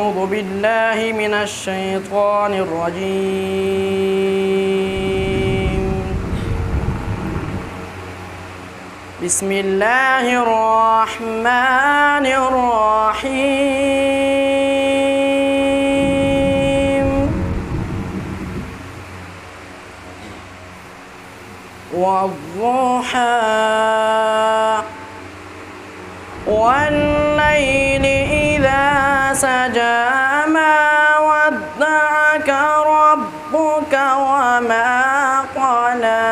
أعوذ بالله من الشيطان الرجيم. بسم الله الرحمن الرحيم. والضحى والليل إذا سجى ما ودعك ربك وما قلى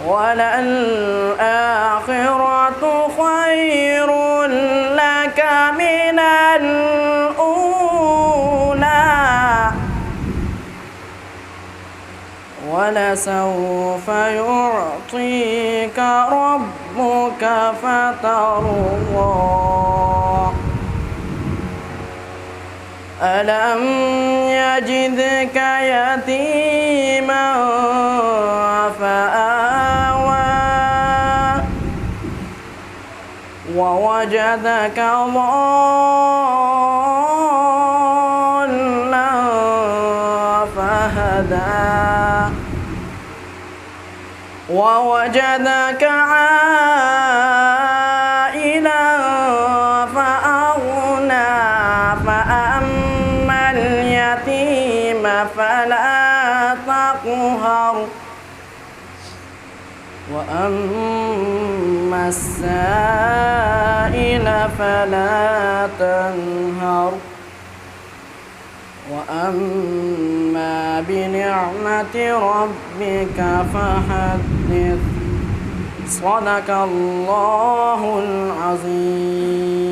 وللآخرة خير لك من الأولى ولسوف يعطيك ربك فترضى ألم يجدك يتيما فآوى ووجدك ضالا فهدى ووجدك عائلا فأغنى فأما اليتيم فلا تقهر وأما السائل فلا تنهر وأما بنعمة ربك فحدث. صدق الله العظيم.